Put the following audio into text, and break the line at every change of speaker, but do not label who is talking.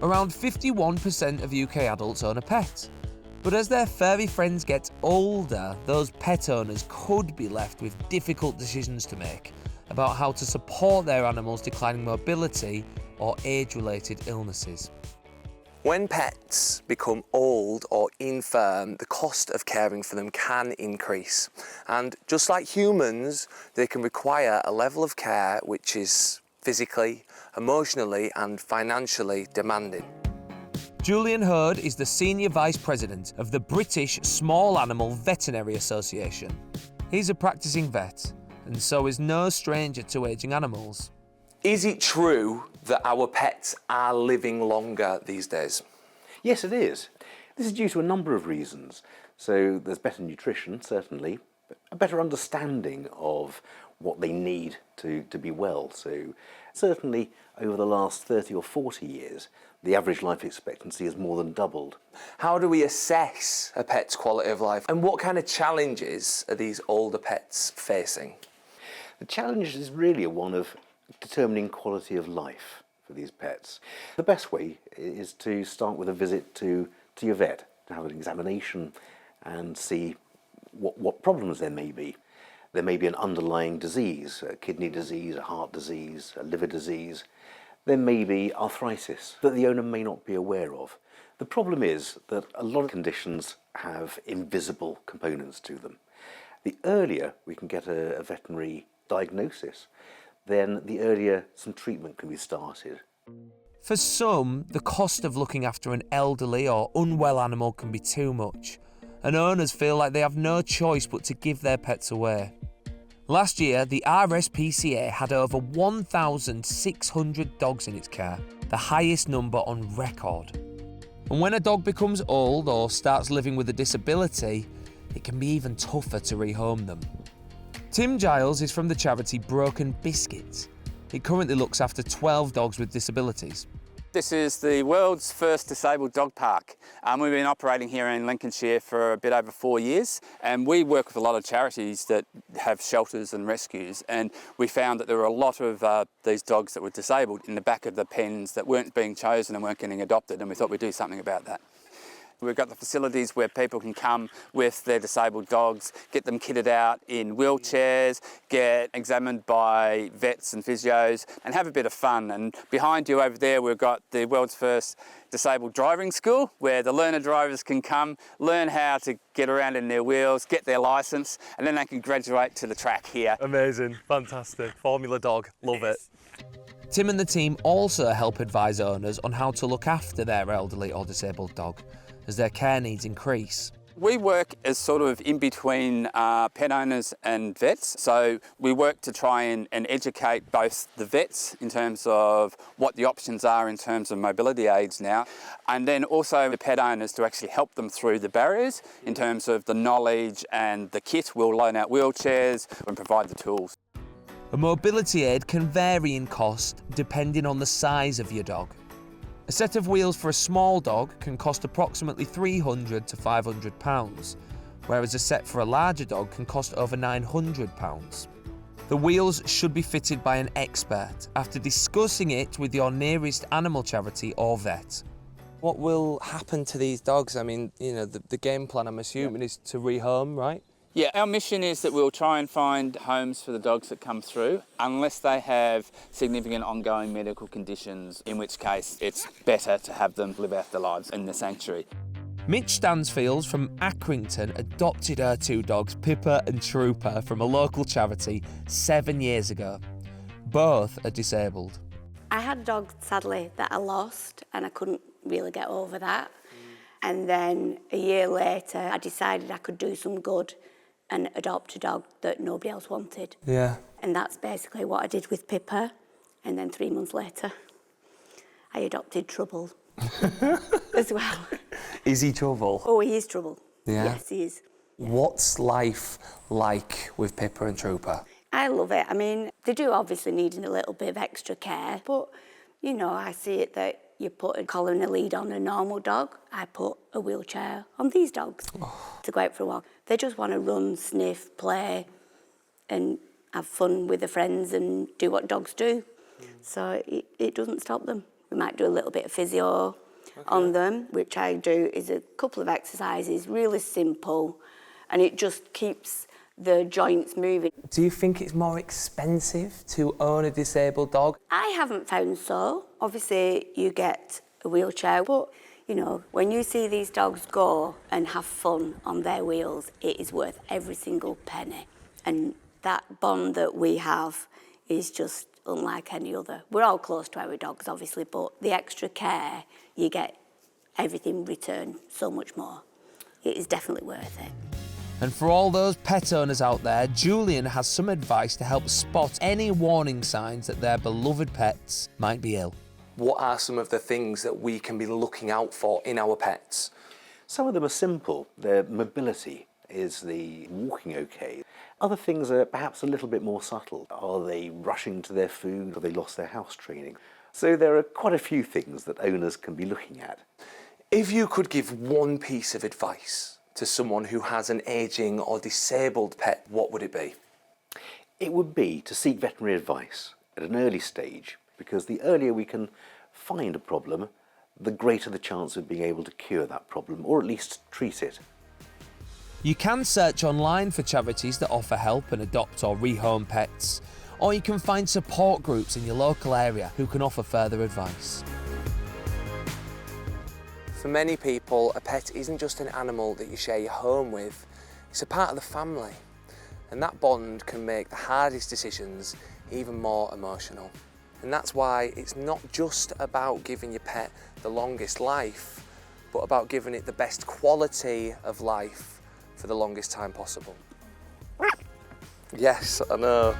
Around 51% of UK adults own a pet. But as their furry friends get older, those pet owners could be left with difficult decisions to make about how to support their animals' declining mobility or age-related illnesses. When pets become old or infirm, the cost of caring for them can increase. And just like humans, they can require a level of care which is physically, emotionally and financially demanding. Julian Hurd is the Senior Vice President of the British Small Animal Veterinary Association. He's a practising vet, and so is no stranger to ageing animals. Is it true that our pets are living longer these days?
Yes, it is. This is due to a number of reasons. So there's better nutrition, certainly, but a better understanding of what they need to be well. So certainly over the last 30 or 40 years, the average life expectancy has more than doubled.
How do we assess a pet's quality of life, and what kind of challenges are these older pets facing?
The challenge is really one of determining quality of life for these pets. The best way is to start with a visit to your vet, to have an examination and see what problems there may be. There may be an underlying disease, a kidney disease, a heart disease, a liver disease. There may be arthritis that the owner may not be aware of. The problem is that a lot of conditions have invisible components to them. The earlier we can get a veterinary diagnosis, then the earlier some treatment can be started.
For some, the cost of looking after an elderly or unwell animal can be too much, and owners feel like they have no choice but to give their pets away. Last year, the RSPCA had over 1,600 dogs in its care, the highest number on record. And when a dog becomes old or starts living with a disability, it can be even tougher to rehome them. Tim Giles is from the charity Broken Biscuits. It currently looks after 12 dogs with disabilities.
This is the world's first disabled dog park. We've been operating here in Lincolnshire for a bit over 4 years, and we work with a lot of charities that have shelters and rescues, and we found that there were a lot of these dogs that were disabled in the back of the pens that weren't being chosen and weren't getting adopted, and we thought we'd do something about that. We've got the facilities where people can come with their disabled dogs, get them kitted out in wheelchairs, get examined by vets and physios, and have a bit of fun. And behind you over there, we've got the world's first disabled driving school, where the learner drivers can come, learn how to get around in their wheels, get their licence, and then they can graduate to the track here.
Amazing, fantastic. Formula dog, love it. Tim and the team also help advise owners on how to look after their elderly or disabled dog as their care needs increase.
We work as sort of in between pet owners and vets. So we work to try and educate both the vets in terms of what the options are in terms of mobility aids now, and then also the pet owners to actually help them through the barriers in terms of the knowledge and the kit. We'll loan out wheelchairs and provide the tools.
A mobility aid can vary in cost depending on the size of your dog. A set of wheels for a small dog can cost approximately £300 to £500, whereas a set for a larger dog can cost over £900. The wheels should be fitted by an expert after discussing it with your nearest animal charity or vet. What will happen to these dogs? I mean, you know, the game plan, I'm assuming, is to rehome, right?
Yeah, our mission is that we'll try and find homes for the dogs that come through, unless they have significant ongoing medical conditions, in which case it's better to have them live out their lives in the sanctuary.
Mitch Stansfield from Accrington adopted her two dogs, Pippa and Trooper, from a local charity 7 years ago. Both are disabled.
I had a dog, sadly, that I lost, and I couldn't really get over that. And then a year later, I decided I could do some good and adopt a dog that nobody else wanted.
Yeah.
And that's basically what I did with Pippa. And then 3 months later, I adopted Trouble as well.
Is he trouble?
Oh, he is Trouble.
Yeah.
Yes, he is. Yeah.
What's life like with Pippa and Trooper?
I love it. I mean, they do obviously need a little bit of extra care, but, you know, I see it that you put a collar and a lead on a normal dog. I put a wheelchair on these dogs to go out for a walk. They just want to run, sniff, play and have fun with their friends and do what dogs do. So it doesn't stop them. We might do a little bit of physio on them, which I do is a couple of exercises, really simple, and it just keeps the joints moving.
Do you think it's more expensive to own a disabled dog?
I haven't found so. Obviously, you get a wheelchair, but you know, when you see these dogs go and have fun on their wheels, it is worth every single penny. And that bond that we have is just unlike any other. We're all close to our dogs, obviously, but the extra care, you get everything returned so much more. It is definitely worth it.
And for all those pet owners out there, Julian has some advice to help spot any warning signs that their beloved pets might be ill. What are some of the things that we can be looking out for in our pets?
Some of them are simple. Their mobility. Is the walking okay? Other things are perhaps a little bit more subtle. Are they rushing to their food? Have they lost their house training? So there are quite a few things that owners can be looking at.
If you could give one piece of advice to someone who has an ageing or disabled pet, what would it be?
It would be to seek veterinary advice at an early stage, because the earlier we can find a problem, the greater the chance of being able to cure that problem, or at least treat it.
You can search online for charities that offer help and adopt or rehome pets, or you can find support groups in your local area who can offer further advice. For many people, a pet isn't just an animal that you share your home with, it's a part of the family. And that bond can make the hardest decisions even more emotional. And that's why it's not just about giving your pet the longest life, but about giving it the best quality of life for the longest time possible. Yes, I know.